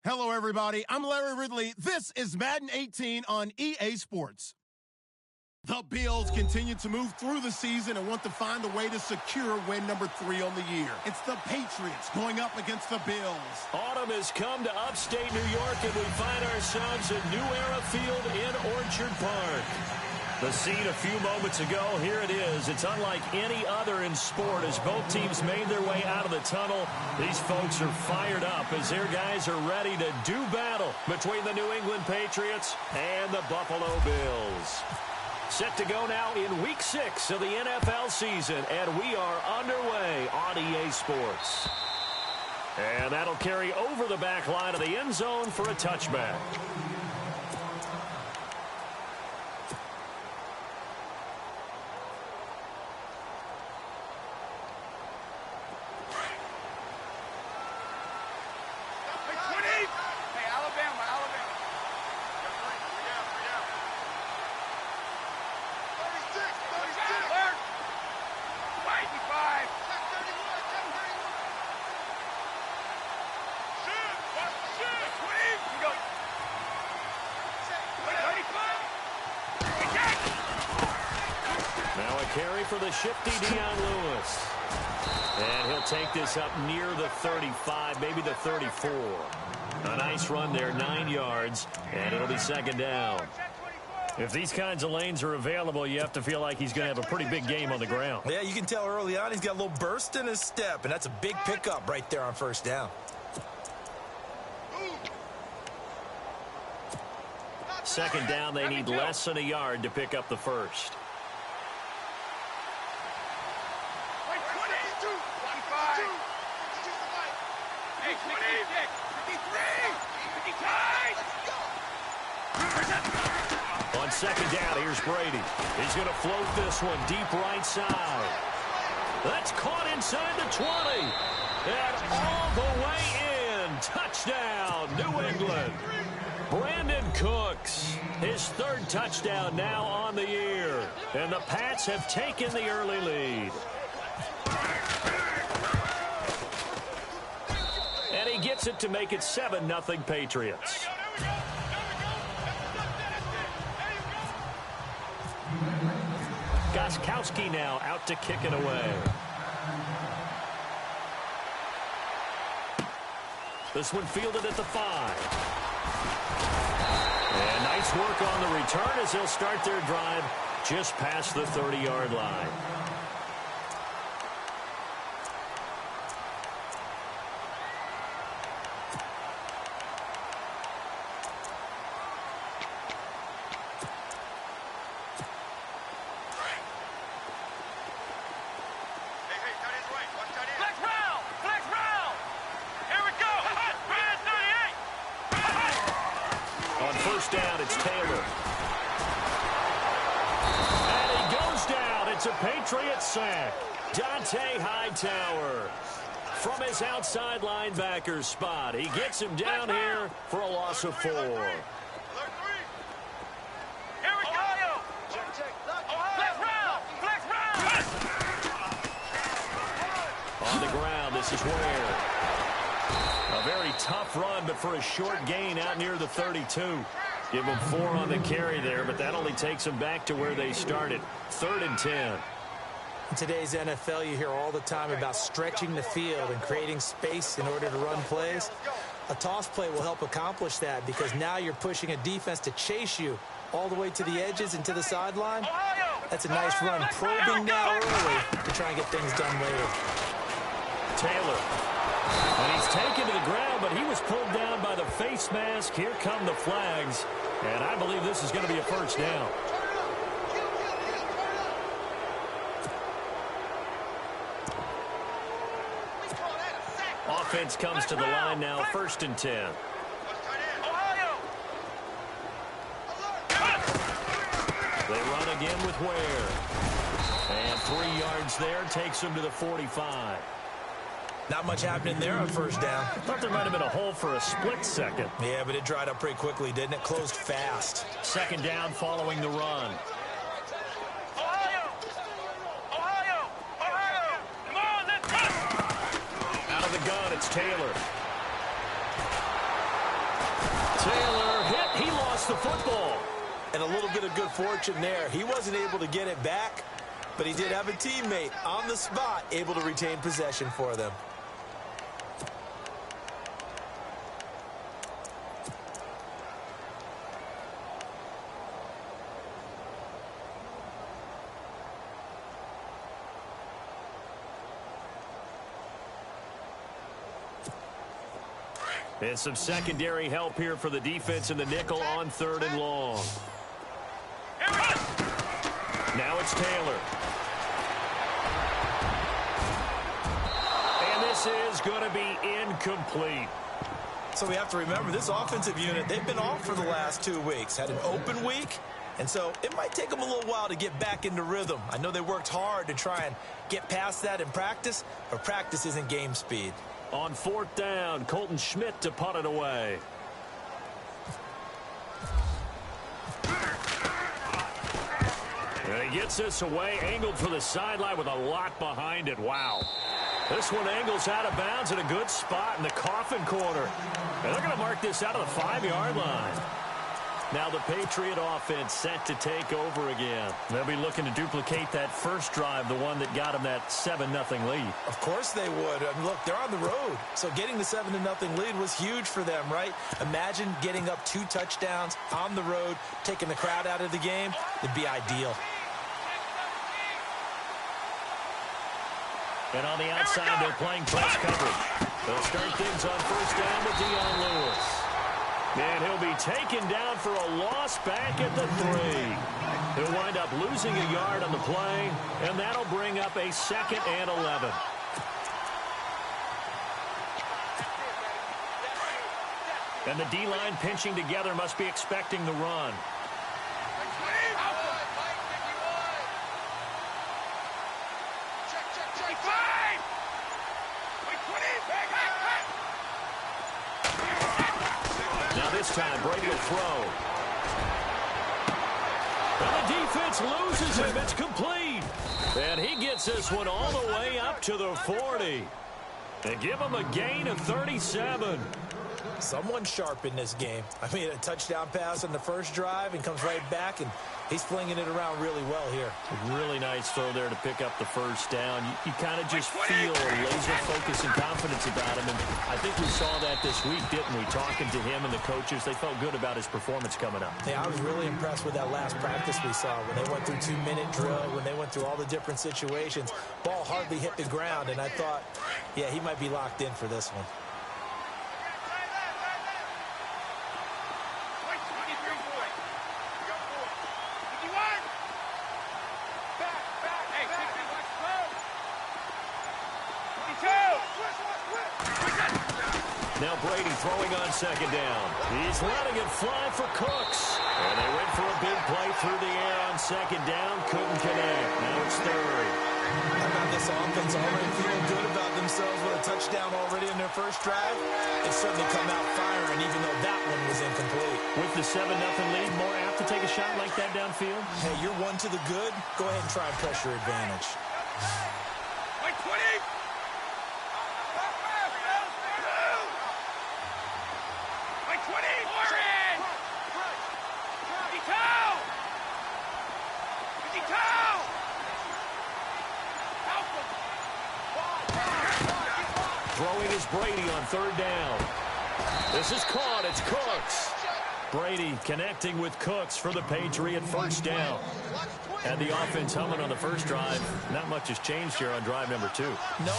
Hello, everybody. I'm Larry Ridley. This is Madden 18 on EA Sports. The Bills continue to move through the season and want to find a way to secure win number 3 on the year. It's the Patriots going up against the Bills. Autumn has come to upstate New York, and we find ourselves at New Era Field in Orchard Park. The scene a few moments ago, here it is. It's unlike any other in sport as both teams made their way out of the tunnel. These folks are fired up as their guys are ready to do battle between the New England Patriots and the Buffalo Bills. Set to go now in Week 6 of the NFL season, and we are underway on EA Sports. And that'll carry over the back line of the end zone for a touchback. Carry for the shifty Dion Lewis. And he'll take this up near the 35, maybe the 34. A nice run there, 9 yards, and it'll be second down. If these kinds of lanes are available, you have to feel like he's going to have a pretty big game on the ground. Yeah, you can tell early on he's got a little burst in his step, and that's a big pickup right there on first down. Second down, they need less than a yard to pick up the first. On second down, here's Brady. He's going to float this one deep right side. That's caught inside the 20. And all the way in. Touchdown, New England. Brandon Cooks, his third touchdown now on the year. And the Pats have taken the early lead. And he gets it to make it 7-0 Patriots. Gostkowski now out to kick it away. This one fielded at the 5. And nice work on the return as they'll start their drive just past the 30-yard line. Down, it's Taylor. And he goes down. It's a Patriot sack. Dante Hightower from his outside linebacker spot. He gets him down here for a loss of 4. On the ground, this is Ware. A very tough run, but for a short gain out near the 32. Give them 4 on the carry there, but that only takes them back to where they started. 3rd and 10. In today's NFL, you hear all the time about stretching the field and creating space in order to run plays. A toss play will help accomplish that because now you're pushing a defense to chase you all the way to the edges and to the sideline. That's a nice run, probing now early to try and get things done later. Taylor. And he's taken to the ground, but he was pulled down by the face mask. Here come the flags, and I believe this is going to be a first down. Offense comes to the line now, 1st and 10. They run again with Ware. And 3 yards there takes them to the 45. Not much happening there on first down. I thought there might have been a hole for a split second. Yeah, but it dried up pretty quickly, didn't it? Closed fast. Second down following the run. Out of the gun, it's Taylor. lost the football. And a little bit of good fortune there. He wasn't able to get it back, but he did have a teammate on the spot able to retain possession for them. And some secondary help here for the defense in the nickel on 3rd and long. Now it's Taylor. And this is going to be incomplete. So we have to remember this offensive unit, they've been off for the last 2 weeks. Had an open week, and so it might take them a little while to get back into rhythm. I know they worked hard to try and get past that in practice, but practice isn't game speed. On 4th down, Colton Schmidt to punt it away. And he gets this away, angled for the sideline with a lot behind it. Wow. This one angles out of bounds in a good spot in the coffin corner. And they're going to mark this out of the 5-yard line. Now the Patriot offense set to take over again. They'll be looking to duplicate that first drive, the one that got them that 7-0 lead. Of course they would. I mean, look, they're on the road. So getting the 7-0 lead was huge for them, right? Imagine getting up 2 touchdowns on the road, taking the crowd out of the game. It'd be ideal. And on the outside, they're playing press coverage. They'll start things on 1st down with Dion Lewis. And he'll be taken down for a loss back at the 3. He'll wind up losing a yard on the play, and that'll bring up a 2nd and 11. And the D-line pinching together, must be expecting the run. This time, Brady will throw. And the defense loses him. It's complete. And he gets this one all the way up to the 40. And give him a gain of 37. Someone sharp in this game. I mean, a touchdown pass on the first drive and comes right back, and he's flinging it around really well here. Really nice throw there to pick up the first down. You kind of just feel a laser focus and confidence about him, and I think we saw that this week, didn't we? Talking to him and the coaches, they felt good about his performance coming up. Yeah, I was really impressed with that last practice we saw when they went through 2-minute drill, when they went through all the different situations. Ball hardly hit the ground, and I thought, yeah, he might be locked in for this one. Now Brady throwing on 2nd down. He's letting it fly for Cooks. And they went for a big play through the air on 2nd down. Couldn't connect. Now it's 3rd. How about this offense already feeling good about themselves with a touchdown already in their first drive? It's certainly come out firing, even though that one was incomplete. With the 7-0 lead, more apt to take a shot like that downfield? Hey, you're one to the good. Go ahead and try and press your advantage. Like 20! Throwing is Brady on 3rd down. This is caught. It's Cooks. Brady connecting with Cooks for the Patriot first down. And the offense humming on the first drive. Not much has changed here on drive number 2. No,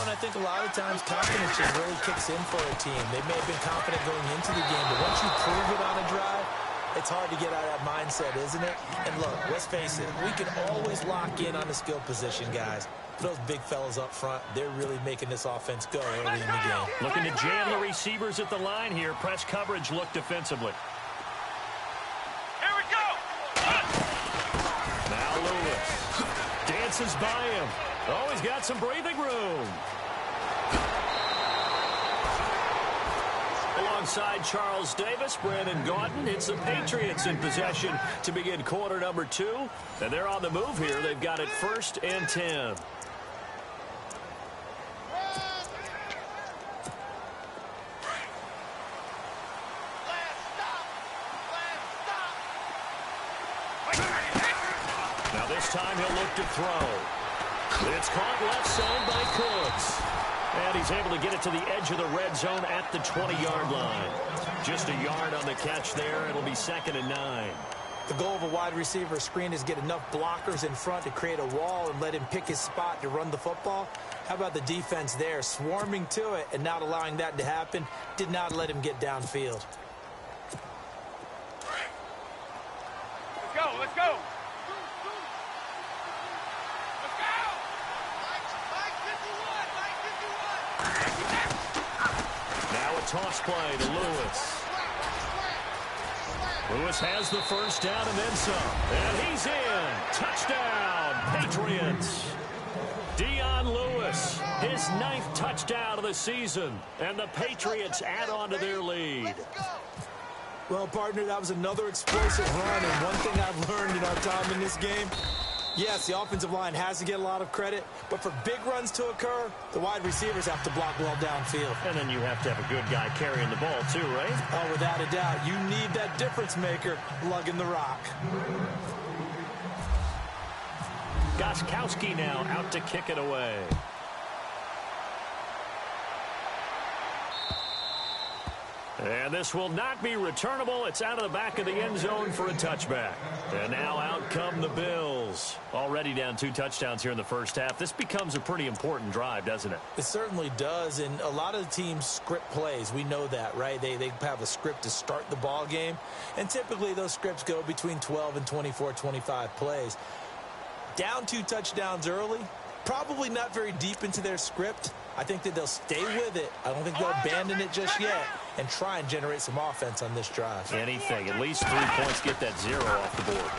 and I think a lot of times confidence just really kicks in for a team. They may have been confident going into the game, but once you prove it on a drive, it's hard to get out of that mindset, isn't it? And look, let's face it, we can always lock in on the skill position, guys. Those big fellas up front, they're really making this offense go early in the game. Looking to jam the receivers at the line here. Press coverage look defensively. Here we go! Now Lewis dances by him. Oh, he's got some breathing room. Alongside Charles Davis, Brandon Gaudin, it's the Patriots in possession to begin quarter number 2. And they're on the move here. They've got it 1st and 10. Now this time he'll look to throw. It's caught left zone by Cooks. And he's able to get it to the edge of the red zone at the 20-yard line. Just a yard on the catch there. It'll be 2nd and 9. The goal of a wide receiver screen is get enough blockers in front to create a wall and let him pick his spot to run the football. How about the defense there, swarming to it and not allowing that to happen? Did not let him get downfield. Let's go, let's go. Now a toss play to Lewis. Lewis has the first down and then some. And he's in. Touchdown, Patriots. Dion Lewis, his 9th touchdown of the season. And the Patriots add on to their lead. Well, partner, that was another explosive run. And one thing I've learned in our time in this game, yes, the offensive line has to get a lot of credit, but for big runs to occur, the wide receivers have to block well downfield. And then you have to have a good guy carrying the ball too, right? Oh, without a doubt. You need that difference maker lugging the rock. Gostkowski now out to kick it away. And this will not be returnable. It's out of the back of the end zone for a touchback. And now out come the Bills. Already down 2 touchdowns here in the first half. This becomes a pretty important drive, doesn't it? It certainly does, and a lot of the teams script plays. We know that, right? They have a script to start the ball game, and typically those scripts go between 12 and 24, 25 plays. Down 2 touchdowns early, probably not very deep into their script. I think that they'll stay with it. I don't think they'll abandon it just yet and try and generate some offense on this drive. Anything. At least 3 points, get that 0 off the board.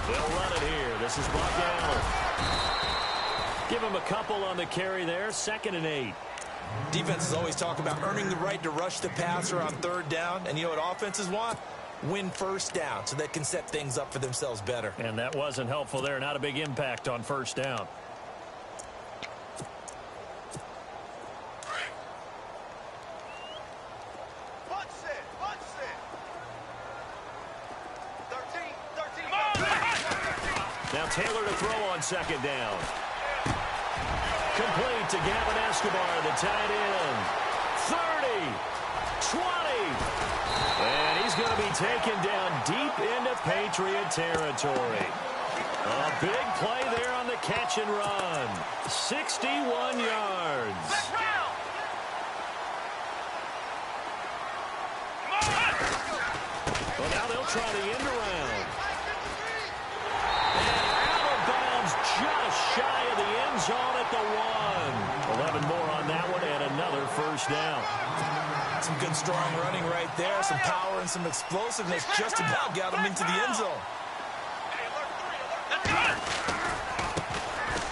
They'll run it here. This is Buck Allen. Give him a couple on the carry there. 2nd and 8. Defenses always talk about earning the right to rush the passer on 3rd down. And you know what offenses want? Win 1st down so they can set things up for themselves better. And that wasn't helpful there. Not a big impact on 1st down. Now Taylor to throw on 2nd down. Complete to Gavin Escobar, the tight end. 30, 20. And he's going to be taken down deep into Patriot territory. A big play there on the catch and run. 61 yards. Well, now they'll try the end around. Just shy of the end zone at the 1. 11 more on that one and another 1st down. Some good strong running right there. Some power and some explosiveness just about got him into the end zone.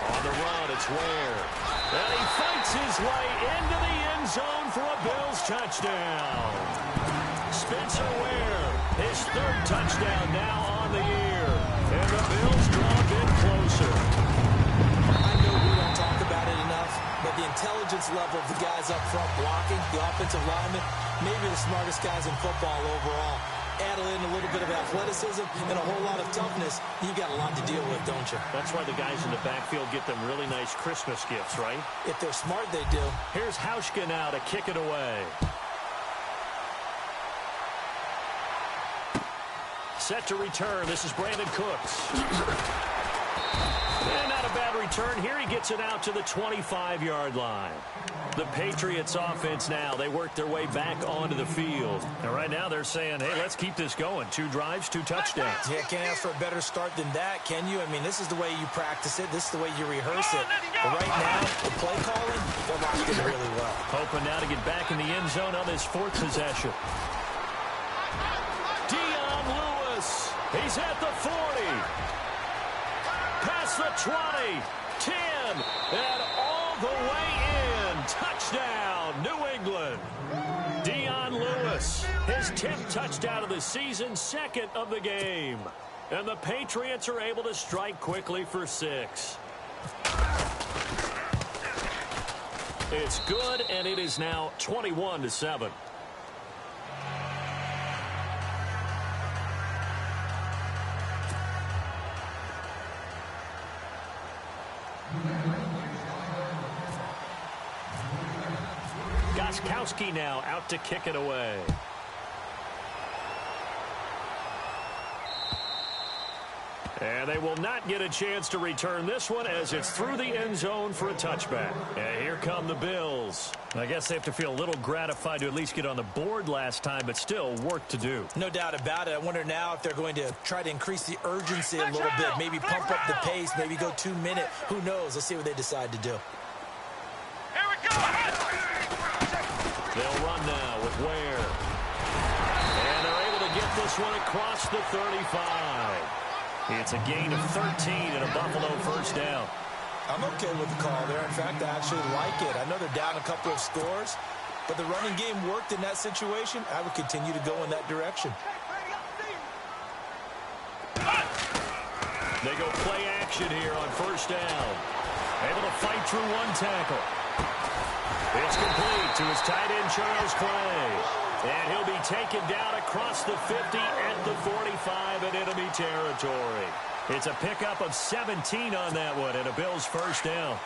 On the run, it's Ware. And he fights his way into the end zone for a Bills touchdown. Spencer Ware, his 3rd touchdown now on the year. And the Bills draw a bit closer. I know we don't talk about it enough, but the intelligence level of the guys up front blocking, the offensive linemen, maybe the smartest guys in football overall. Add in a little bit of athleticism and a whole lot of toughness, you got a lot to deal with, don't you? That's why the guys in the backfield get them really nice Christmas gifts, right? If they're smart, they do. Here's Hauschka now to kick it away. Set to return. This is Brandon Cooks. And not a bad return. Here he gets it out to the 25-yard line. The Patriots offense now, they work their way back onto the field. And right now they're saying, hey, let's keep this going. 2 drives, 2 touchdowns. Yeah, can't ask for a better start than that, can you? I mean, this is the way you practice it. This is the way you rehearse it. But right now, the play calling, they're locked in really well. Hoping now to get back in the end zone on his 4th possession. Dion Lewis, he's at the 40. Past the 20, 10, and all the way in. Touchdown, New England. Dion Lewis, his 10th touchdown of the season, 2nd of the game. And the Patriots are able to strike quickly for 6. It's good, and it is now 21-7. Gronkowski now out to kick it away. And they will not get a chance to return this one as it's through the end zone for a touchback. And here come the Bills. I guess they have to feel a little gratified to at least get on the board last time, but still work to do. No doubt about it. I wonder now if they're going to try to increase the urgency a little bit, maybe pump up the pace, maybe go 2 minute. Who knows? Let's see what they decide to do. Here we go. They'll run now with Ware. And they're able to get this one across the 35. It's a gain of 13 and a Buffalo first down. I'm okay with the call there. In fact, I actually like it. I know they're down a couple of scores, but the running game worked in that situation. I would continue to go in that direction. They go play action here on first down. Able to fight through one tackle. It's complete to his tight end, Charles Clay. And he'll be taken down across the 50 at the 45 in enemy territory. It's a pickup of 17 on that one and a Bills first down.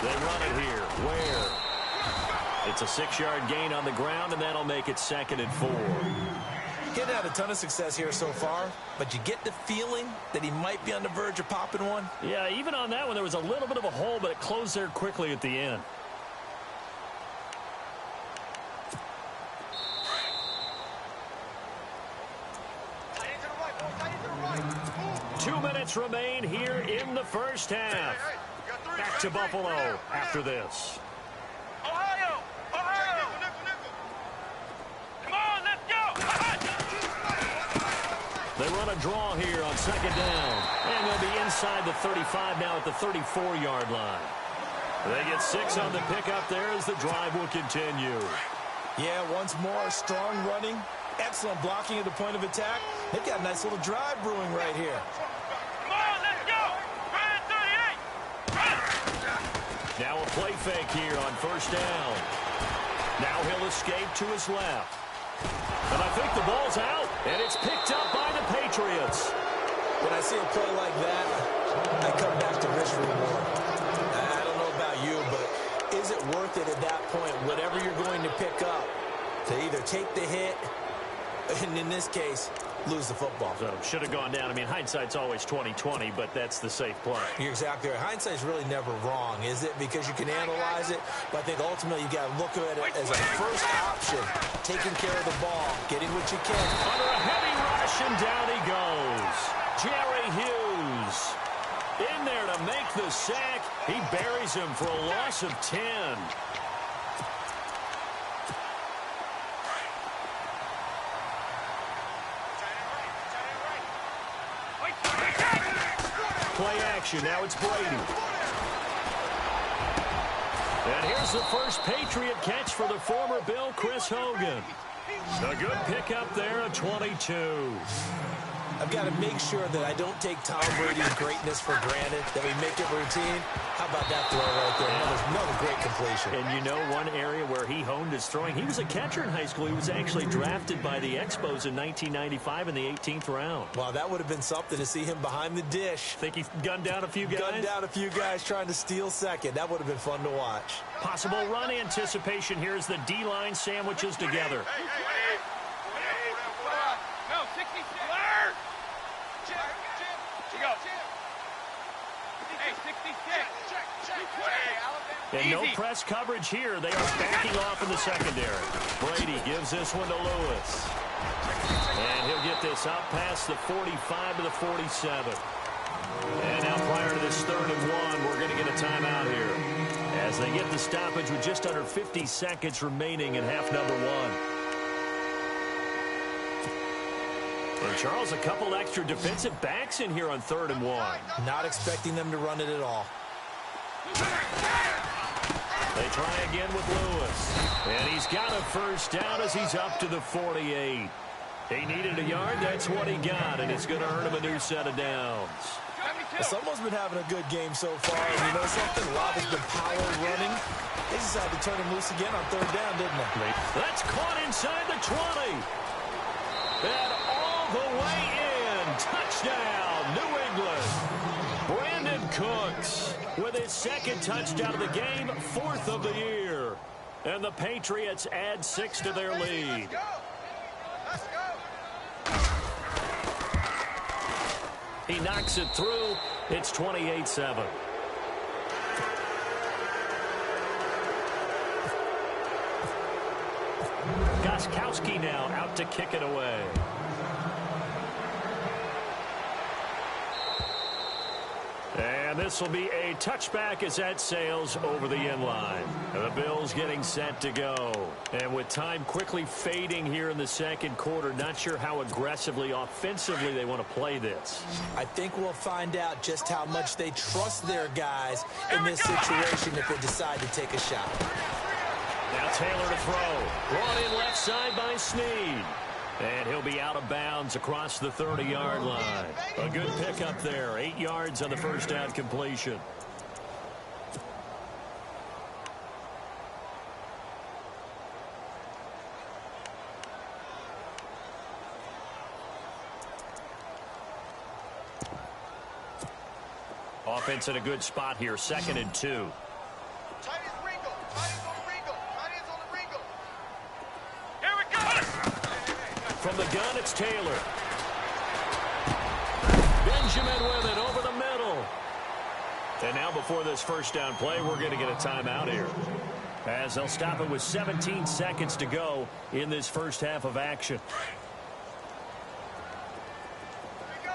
They run it here. Where? It's a 6-yard gain on the ground, and that'll make it 2nd and 4. Getting had a ton of success here so far, but you get the feeling that he might be on the verge of popping one. Yeah, even on that one, there was a little bit of a hole, but it closed there quickly at the end. Two minutes remain here in the first half. Back to Buffalo after this. Ohio! Ohio! Come on, let's go! They run a draw here on 2nd down. And they'll be inside the 35 now at the 34-yard line. They get 6 on the pickup there as the drive will continue. Yeah, once more, strong running, excellent blocking at the point of attack. They've got a nice little drive brewing right here. Come on, let's go! Run 38! Now a play fake here on first down. Now he'll escape to his left. And I think the ball's out, and it's picked up by the Patriots. When I see a play like that, I come back to risk reward. I don't know about you, but is it worth it at that point, whatever you're going to pick up, to either take the hit, and in this case, lose the football? So should have gone down. I mean, hindsight's always 20/20, but that's the safe play. You're exactly right. Hindsight's really never wrong, is it? Because you can analyze it, but I think ultimately you got to look at it as a first option, taking care of the ball, getting what you can. Under a heavy rush, and down he goes. Jerry Hughes in there to make the sack. He buries him for a loss of 10. Play action. Now it's Brady. And here's the first Patriot catch for the former Bill, Chris Hogan. A good pickup there, a 22. I've got to make sure that I don't take Tom Brady's greatness for granted, that we make it routine. How about that throw right there? Another great completion. And you know one area where he honed his throwing? He was a catcher in high school. He was actually drafted by the Expos in 1995 in the 18th round. Wow, that would have been something to see him behind the dish. Think he gunned down a few guys? Gunned down a few guys trying to steal second. That would have been fun to watch. Possible run anticipation here as the D-line sandwiches together. No, 66. Hey, 66. And no press coverage here. They are backing off in the secondary. Brady gives this one to Lewis. And he'll get this out past the 45 to the 47. And now prior to this 3rd and 1, we're going to get a timeout here as they get the stoppage with just under 50 seconds remaining in half number 1. And Charles, a couple extra defensive backs in here on 3rd and 1. Not expecting them to run it at all. They try again with Lewis. And he's got a first down as he's up to the 48. He needed a yard. That's what he got. And it's going to earn him a new set of downs. Someone's been having a good game so far. And you know something? A lot has been power running. They decided to turn him loose again on 3rd down, didn't they? That's caught inside the 20. And all the way in. Touchdown, New England. Brandon Cooks with his second touchdown of the game, 4th of the year. And the Patriots add 6 to their lead. He knocks it through. It's 28-7. Gostkowski now out to kick it away. And this will be a touchback as that sails over the end line. The Bills getting set to go. And with time quickly fading here in the second quarter, not sure how aggressively, offensively they want to play this. I think we'll find out just how much they trust their guys in this situation if they decide to take a shot. Now Taylor to throw. Brought in left side by Snead. And he'll be out of bounds across the 30-yard line. A good pickup there. 8 yards on the first down completion. Offense in a good spot here. 2nd and 2. From the gun, it's Taylor. Benjamin with it over the middle. And now before this first down play, we're going to get a timeout here, as they'll stop it with 17 seconds to go in this first half of action. Here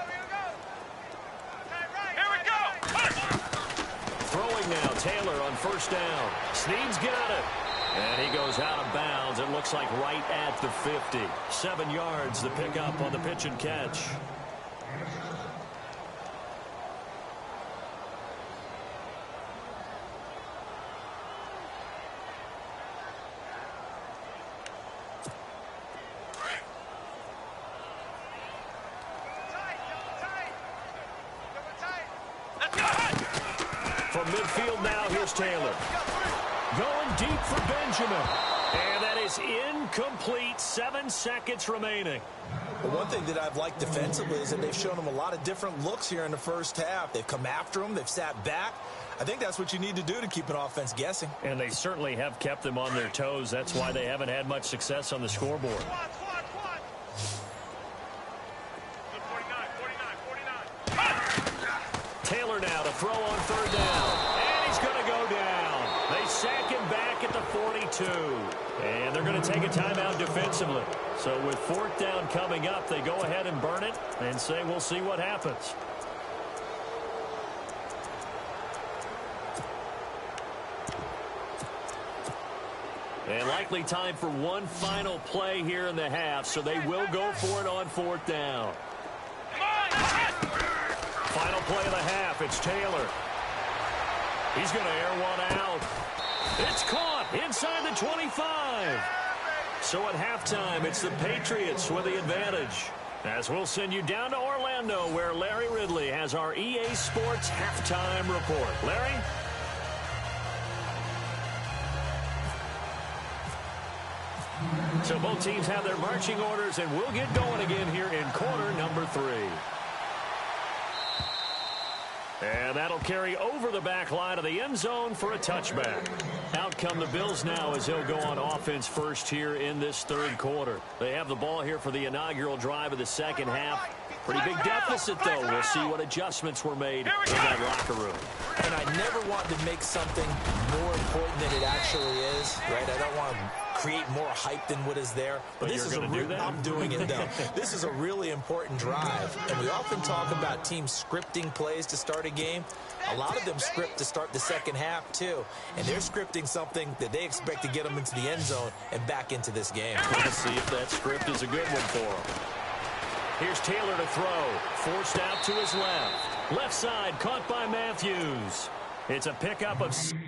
we go. Throwing now, Taylor on first down. Snead's got it. And he goes out of bounds. It looks like right at the 50. 7 yards to pick up on the pitch and catch. From midfield now, here's Taylor. Going deep for Benjamin. And that is incomplete. 7 seconds remaining. Well, one thing that I've liked defensively is that they've shown them a lot of different looks here in the first half. They've come after them. They've sat back. I think that's what you need to do to keep an offense guessing. And they certainly have kept them on their toes. That's why they haven't had much success on the scoreboard. Taylor now to throw on third down. And he's going to go down. They sack him back at the 42. And they're going to take a timeout defensively. So with 4th down coming up, they go ahead and burn it and say we'll see what happens. And likely time for one final play here in the half, so they will go for it on 4th down. Final play of the half, it's Taylor. He's going to air one out. It's caught inside the 25. So at halftime, it's the Patriots with the advantage. As we'll send you down to Orlando, where Larry Ridley has our EA Sports halftime report. Larry? So both teams have their marching orders, and we'll get going again here in quarter number 3. And that'll carry over the back line of the end zone for a touchback. Out come the Bills now as they'll go on offense first here in this third quarter. They have the ball here for the inaugural drive of the second half. Pretty big deficit, though. We'll see what adjustments were made in that locker room. And I never want to make something more important than it actually is, right? I don't want to create more hype than what is there. But this is do that? I'm doing it, though. This is a really important drive. And we often talk about teams scripting plays to start a game. A lot of them script to start the second half, too. And they're scripting something that they expect to get them into the end zone and back into this game. Let's see if that script is a good one for them. Here's Taylor to throw. Forced out to his left. Left side caught by Matthews. It's a pickup of 17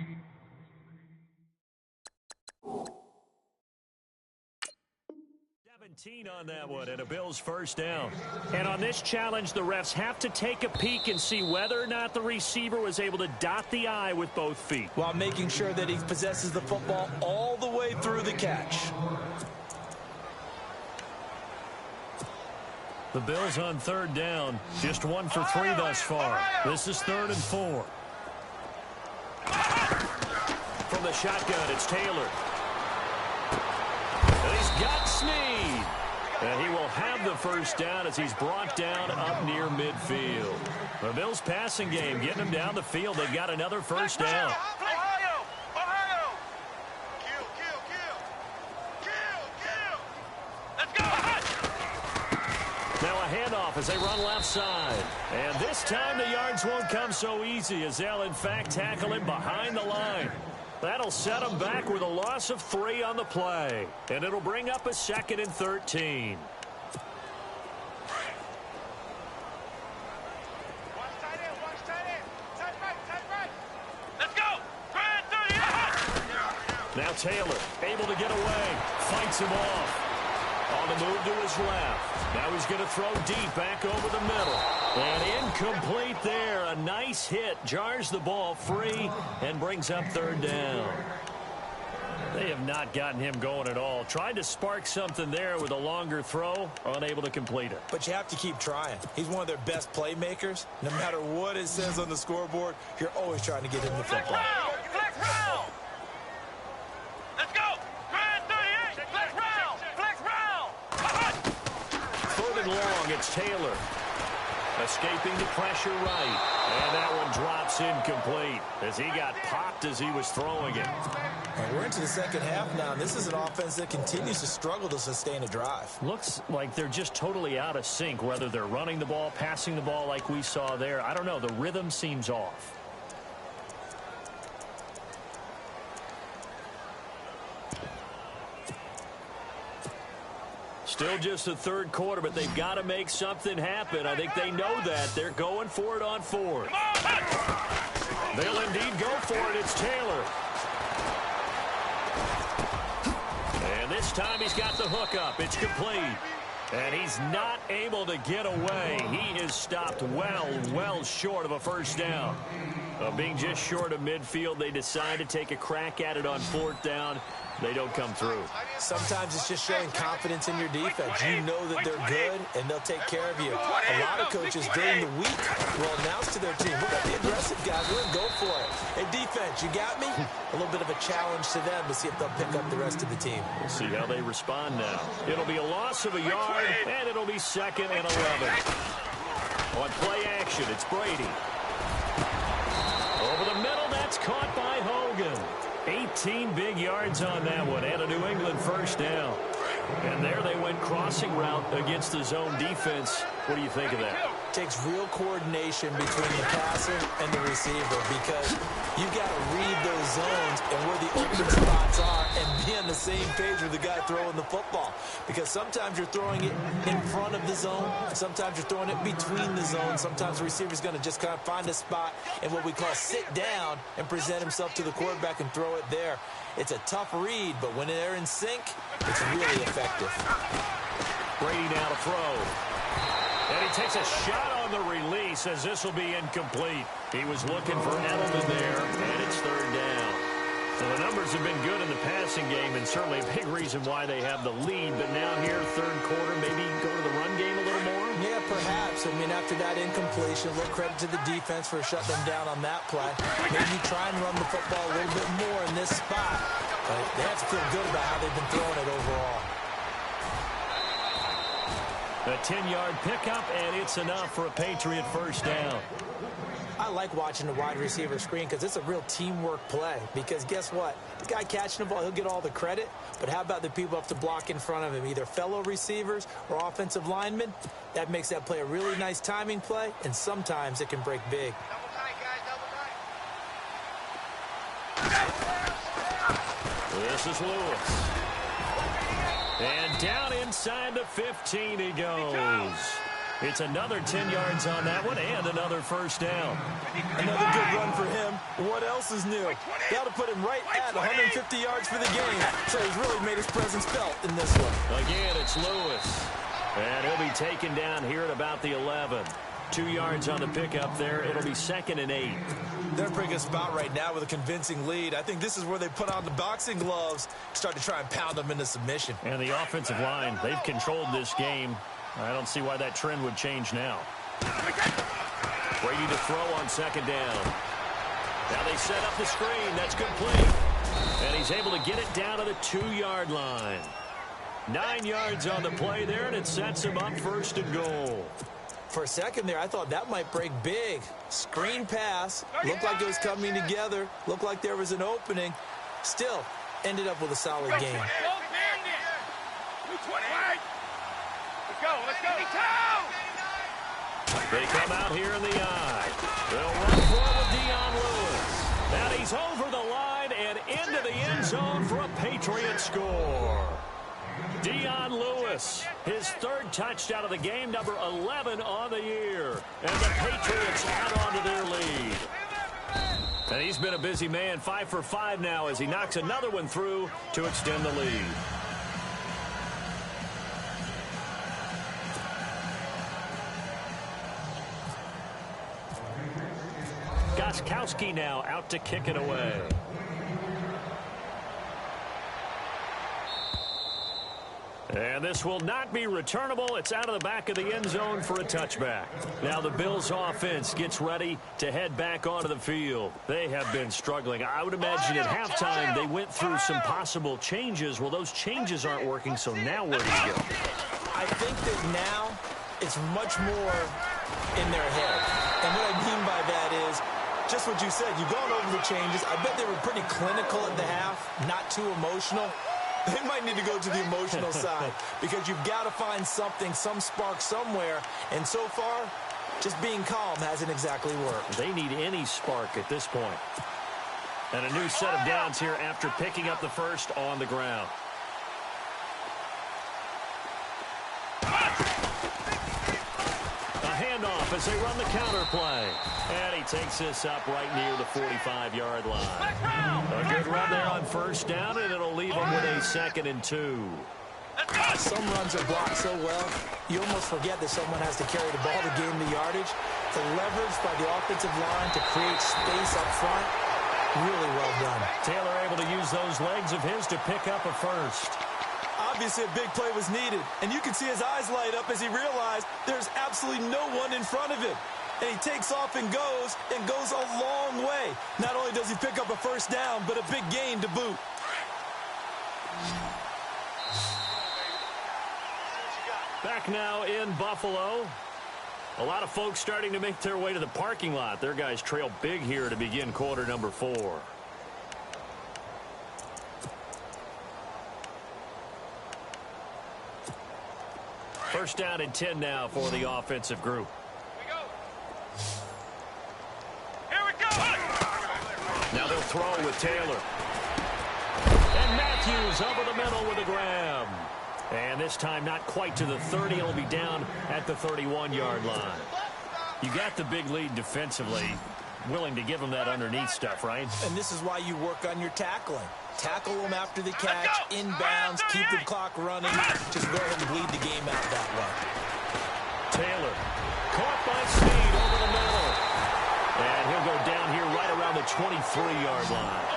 on that one, and a Bills first down. And on this challenge, the refs have to take a peek and see whether or not the receiver was able to dot the I with both feet, while making sure that he possesses the football all the way through the catch. The Bills on third down. Just 1 for 3 thus far. This is 3rd and 4. From the shotgun, it's Taylor. And he's got Snead. And he will have the first down as he's brought down up near midfield. The Bills passing game, getting him down the field. They've got another first down. Now a handoff as they run left side. And this time the yards won't come so easy as they'll, in fact, tackle him behind the line. That'll set him back with a loss of 3 on the play. And it'll bring up a 2nd and 13. Now Taylor, able to get away, fights him off. On the move to his left. Now he's going to throw deep back over the middle. And incomplete there. A nice hit. Jars the ball free and brings up 3rd down. They have not gotten him going at all. Tried to spark something there with a longer throw. Unable to complete it. But you have to keep trying. He's one of their best playmakers. No matter what it says on the scoreboard, you're always trying to get him the football. Long, it's Taylor. Escaping the pressure right. And that one drops incomplete as he got popped as he was throwing it. And we're into the second half now, and this is an offense that continues to struggle to sustain a drive. Looks like they're just totally out of sync, whether they're running the ball, passing the ball like we saw there. I don't know. The rhythm seems off. Still just the 3rd quarter, but they've got to make something happen. I think they know that. They're going for it on 4th. They'll indeed go for it. It's Taylor. And this time he's got the hook up. It's complete. And he's not able to get away. He is stopped well short of a first down. Being just short of midfield, they decide to take a crack at it on 4th down. They don't come through. Sometimes it's just showing confidence in your defense. You know that they're good, and they'll take care of you. A lot of coaches during the week will announce to their team, we're going to be aggressive, guys. We're going to go for it. Hey, defense, you got me? A little bit of a challenge to them to see if they'll pick up the rest of the team. We'll see how they respond now. It'll be a loss of a yard, and it'll be 2nd and 11. On play action, it's Brady. Over the middle, that's caught by Hogan. 18 big yards on that one, and a New England first down. And there they went crossing route against the zone defense. What do you think of that? Takes real coordination between the passer and the receiver because you've got to read those zones and where the open spots are and be on the same page with the guy throwing the football. Because sometimes you're throwing it in front of the zone. Sometimes you're throwing it between the zones. Sometimes the receiver's going to just kind of find a spot and what we call sit down and present himself to the quarterback and throw it there. It's a tough read, but when they're in sync, it's really effective. Brady now to throw. And he takes a shot on the release as this will be incomplete. He was looking for Edelman there, and it's 3rd down. So the numbers have been good in the passing game, and certainly a big reason why they have the lead. But now here, 3rd quarter, maybe go to the run game a little more? Yeah, perhaps. I mean, after that incompletion, a little credit to the defense for shutting them down on that play. Maybe try and run the football a little bit more in this spot. But they have to feel good about how they've been throwing it overall. A 10-yard pickup, and it's enough for a Patriot first down. I like watching the wide receiver screen because it's a real teamwork play. Because guess what? The guy catching the ball, he'll get all the credit. But how about the people up to block in front of him, either fellow receivers or offensive linemen? That makes that play a really nice timing play, and sometimes it can break big. Double tight, guys, double tight. This is Lewis. And down inside the 15 he goes. It's another 10 yards on that one and another first down. Another good run for him. What else is new? That'll put him right at 150 yards for the game. So he's really made his presence felt in this one. Again, it's Lewis. And he'll be taken down here at about the 11. 2 yards on the pickup there. It'll be 2nd and 8. They're in a pretty good spot right now with a convincing lead. I think this is where they put on the boxing gloves, start to try and pound them into submission. And the offensive line, they've controlled this game. I don't see why that trend would change now. Brady to throw on second down. Now they set up the screen. That's complete. And he's able to get it down to the 2-yard line. 9 yards on the play there, and it sets him up first and goal. For a second there, I thought that might break big. Screen pass. Looked like it was coming together. Looked like there was an opening. Still, ended up with a solid game. They come out here in the eye. They'll run forward Dion Lewis. And he's over the line and into the end zone for a Patriots score. Dion Lewis, his 3rd touchdown of the game, number 11 on the year. And the Patriots add on to their lead. And he's been a busy man, 5 for 5 now as he knocks another one through to extend the lead. Gostkowski now out to kick it away. And this will not be returnable. It's out of the back of the end zone for a touchback. Now the Bills offense gets ready to head back onto the field. They have been struggling. I would imagine at halftime they went through some possible changes. Well, those changes aren't working, so now where do you go? I think that now it's much more in their head. And what I mean by that is just what you said. You've gone over the changes. I bet they were pretty clinical at the half, not too emotional. They might need to go to the emotional side because you've got to find something, some spark somewhere. And so far, just being calm hasn't exactly worked. They need any spark at this point. And a new set of downs here after picking up the first on the ground. A handoff as they run the counter play. And he takes this up right near the 45-yard line. A good run there on first down, and it'll leave him with a 2nd and 2. Some runs are blocked so well, you almost forget that someone has to carry the ball to gain the yardage. The leverage by the offensive line to create space up front, really well done. Taylor able to use those legs of his to pick up a first. Obviously, a big play was needed, and you can see his eyes light up as he realized there's absolutely no one in front of him. And he takes off and goes a long way. Not only does he pick up a first down, but a big gain to boot. Back now in Buffalo. A lot of folks starting to make their way to the parking lot. Their guys trail big here to begin quarter number 4. First down and 10 now for the offensive group. Now they'll throw with Taylor. And Matthews over the middle with a grab. And this time not quite to the 30. It'll be down at the 31-yard line. You got the big lead defensively. Willing to give them that underneath stuff, right? And this is why you work on your tackling. Tackle them after the catch, inbounds, keep the clock running. Just go ahead and bleed the game out that way. Taylor caught by speed over the middle. And he'll go down here right around the 23-yard line.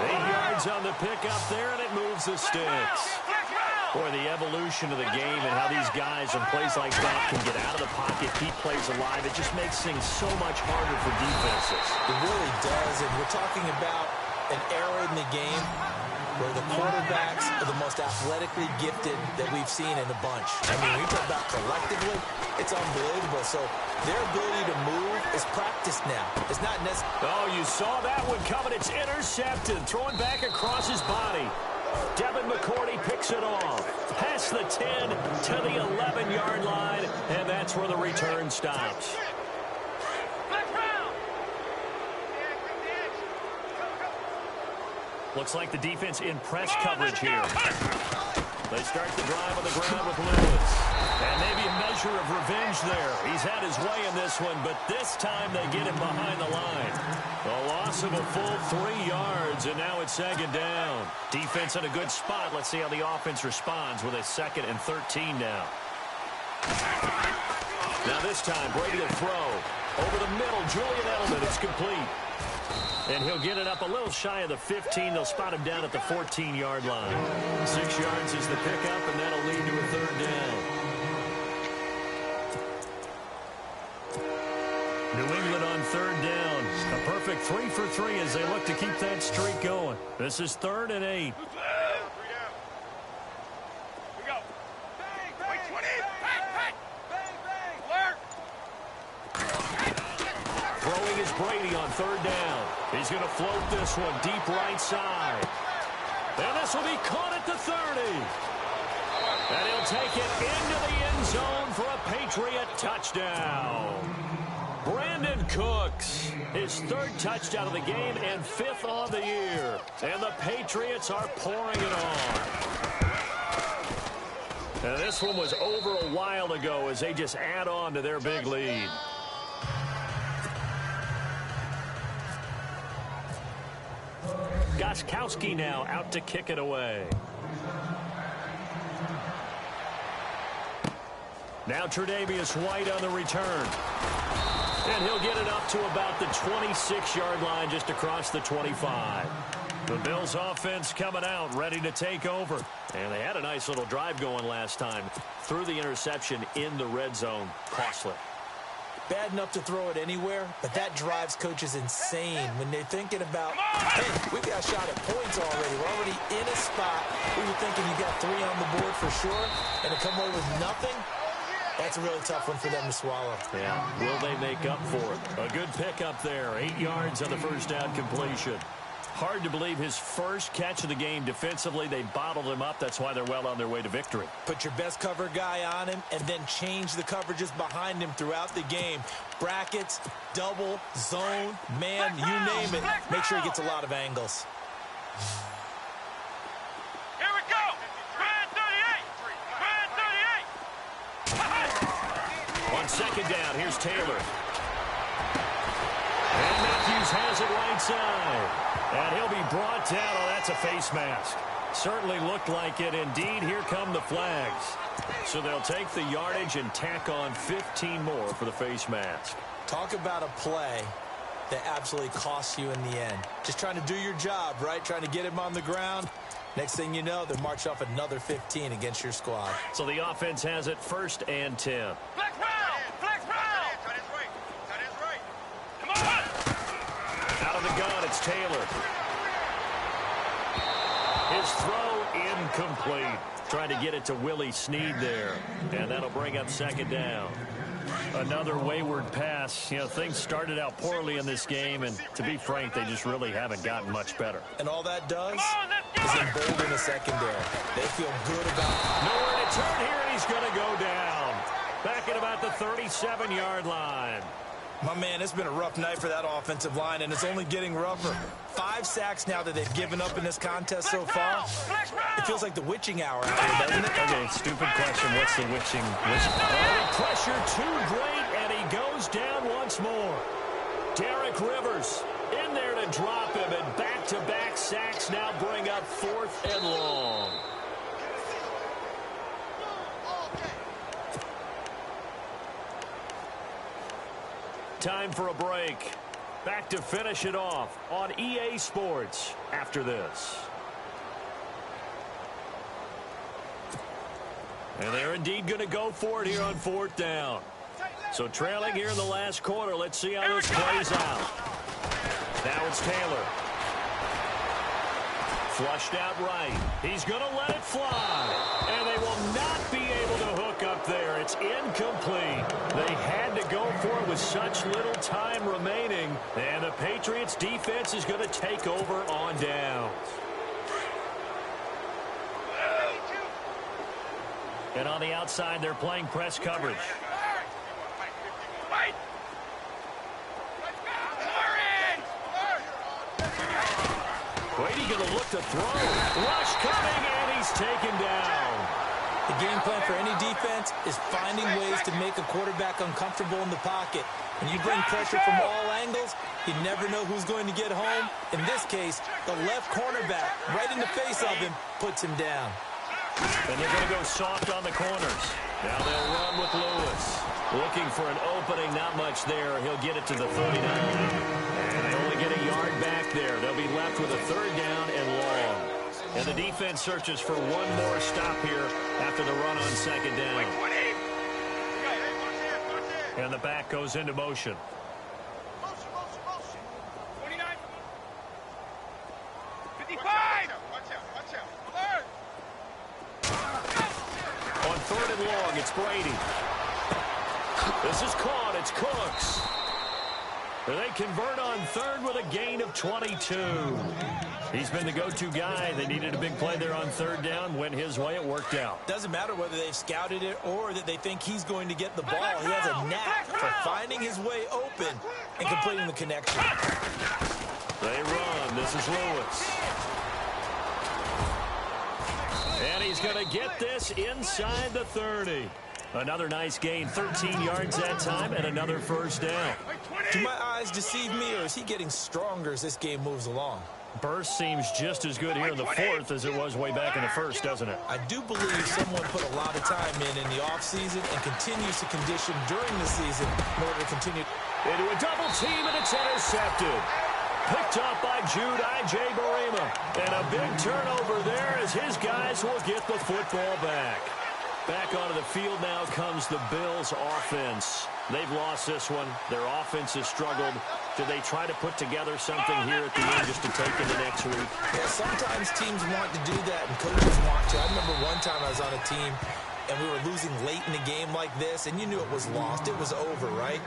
8 yards on the pickup there, and it moves the sticks. Boy, the evolution of the game and how these guys in plays like that can get out of the pocket, keep plays alive, it just makes things so much harder for defenses. It really does, and we're talking about an era in the game where the quarterbacks are the most athletically gifted that we've seen in the bunch. I mean, we talk about collectively, it's unbelievable. So their ability to move is practiced now. It's not necessary. Oh, you saw that one coming. It's intercepted. Throwing back across his body. Devin McCourty picks it off. Past the 10 to the 11-yard line, and that's where the return stops. Looks like the defense in press coverage here. They start the drive on the ground with Lewis. And maybe a measure of revenge there. He's had his way in this one, but this time they get him behind the line. A loss of a full 3 yards, and now it's second down. Defense in a good spot. Let's see how the offense responds with a 2nd and 13 now. Now this time, Brady will throw. Over the middle, Julian Edelman. It's complete. And he'll get it up a little shy of the 15. They'll spot him down at the 14-yard line. 6 yards is the pickup, and that'll lead to a 3rd down. terrific. 3 for 3 as they look to keep that streak going. This is 3rd and 8. Throwing is Brady on 3rd down. He's going to float this one deep right side. And this will be caught at the 30. And he'll take it into the end zone for a Patriot touchdown. Brandon Cooks, his 3rd touchdown of the game and 5th on the year. And the Patriots are pouring it on. And this one was over a while ago as they just add on to their big lead. Gostkowski now out to kick it away. Now Tre'Davious White on the return. And he'll get it up to about the 26-yard line just across the 25. The Bills offense coming out, ready to take over. And they had a nice little drive going last time. Threw the interception in the red zone. Costly. Bad enough to throw it anywhere, but that drives coaches insane when they're thinking about, hey, we got a shot at points already. We're already in a spot where you're thinking you got 3 on the board for sure, and to come away with nothing, that's a really tough one for them to swallow. Yeah, will they make up for it? A good pickup there, 8 yards on the first down completion. Hard to believe his first catch of the game defensively. They bottled him up. That's why they're well on their way to victory. Put your best cover guy on him and then change the coverages behind him throughout the game. Brackets, double, zone, man, you name it. Make sure he gets a lot of angles. Here we go. Brand 38. On 2nd down, here's Taylor. And Matthews has it right side. And he'll be brought down. Oh, that's a face mask. Certainly looked like it. Indeed, here come the flags. So they'll take the yardage and tack on 15 more for the face mask. Talk about a play that absolutely costs you in the end. Just trying to do your job, right? Trying to get him on the ground. Next thing you know, they're marched off another 15 against your squad. So the offense has it 1st and 10. Flex round. Flex round. That is right. That is right. Come on. Out of the gun, it's Taylor. His throw incomplete. Trying to get it to Willie Snead there. And that'll bring up 2nd down. Another wayward pass. You know, things started out poorly in this game, and to be frank, they just really haven't gotten much better. And all that does is embolden the secondary. They feel good about it. Nowhere to turn here, and he's going to go down. Back at about the 37-yard line. My man, it's been a rough night for that offensive line, and it's only getting rougher. 5 sacks now that they've given up in this contest so far. It feels like the witching hour out here, doesn't it? Okay, stupid question. What's the witching? Oh, the pressure too great, and he goes down once more. Derek Rivers in there to drop him, and back-to-back sacks now bring up 4th and long. Time for a break. Back to finish it off on EA Sports after this. And they're indeed going to go for it here on 4th down. So trailing here in the last quarter. Let's see how this plays out. Now it's Taylor. Flushed out right. He's going to let it fly. And they will not be able to hook up there. It's incomplete. They had to go for it with such little time remaining. And the Patriots defense is going to take over on downs. And on the outside, they're playing press coverage. Brady going to look to throw. Rush coming, and he's taken down. The game plan for any defense is finding ways to make a quarterback uncomfortable in the pocket. When you bring pressure from all angles, you never know who's going to get home. In this case, the left cornerback, right in the face of him, puts him down. And they're going to go soft on the corners. Now they'll run with Lewis. Looking for an opening, not much there. He'll get it to the 39. And they only get a yard back there. They'll be left with a 3rd down and long. And the defense searches for one more stop here after the run on 2nd down. And the back goes into motion. third and long. It's Brady. This is caught. It's Cooks. And they convert on third with a gain of 22. He's been the go-to guy. They needed a big play there on third down. Went his way. It worked out. Doesn't matter whether they've scouted it or that they think he's going to get the ball. He has a knack for finding his way open and completing the connection. They run. This is Lewis. And he's going to get this inside the 30. Another nice gain, 13 yards that time, and another first down. Do my eyes deceive me, or is he getting stronger as this game moves along? Burst seems just as good here in the fourth as it was way back in the first, doesn't it? I do believe someone put a lot of time in the offseason and continues to condition during the season in order to continue. Into a double team, and it's intercepted. Picked up by Jude I.J. Barima. And a big turnover there as his guys will get the football back. Back onto the field now comes the Bills' offense. They've lost this one. Their offense has struggled. Do they try to put together something here at the end just to take into next week? Yeah, sometimes teams want to do that and coaches want to. I remember one time I was on a team and we were losing late in a game like this, and you knew it was lost. It was over, right?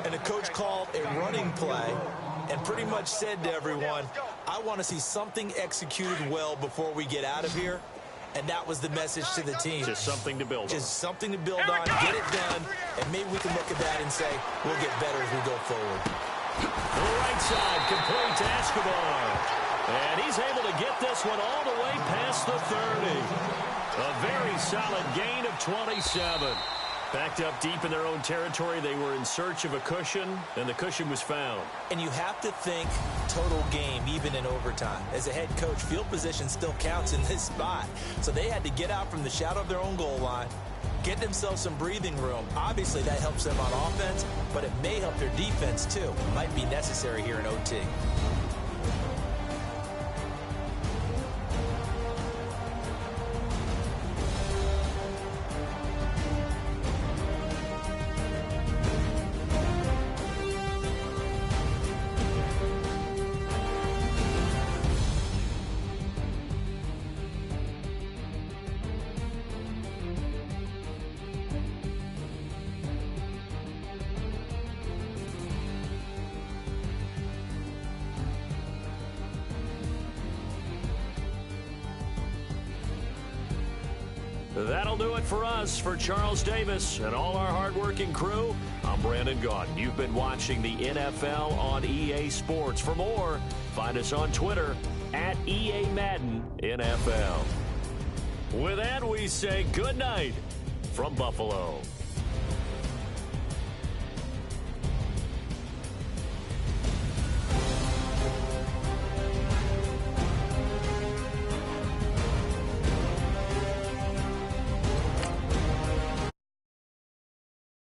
And the coach called a running play and pretty much said to everyone, I want to see something executed well before we get out of here. And that was the message to the team. Just something to build on. Just something to build on, get it done, and maybe we can look at that and say, we'll get better as we go forward. To the right side, complete to Escobar. And he's able to get this one all the way past the 30. A very solid gain of 27. Backed up deep in their own territory. They were in search of a cushion, and the cushion was found. And you have to think total game, even in overtime. As a head coach, field position still counts in this spot. So they had to get out from the shadow of their own goal line, get themselves some breathing room. Obviously, that helps them on offense, but it may help their defense, too. Might be necessary here in OT. That'll do it for us. For Charles Davis and all our hardworking crew, I'm Brandon Gaudin. You've been watching the NFL on EA Sports. For more, find us on Twitter at EA Madden NFL. With that, we say good night from Buffalo.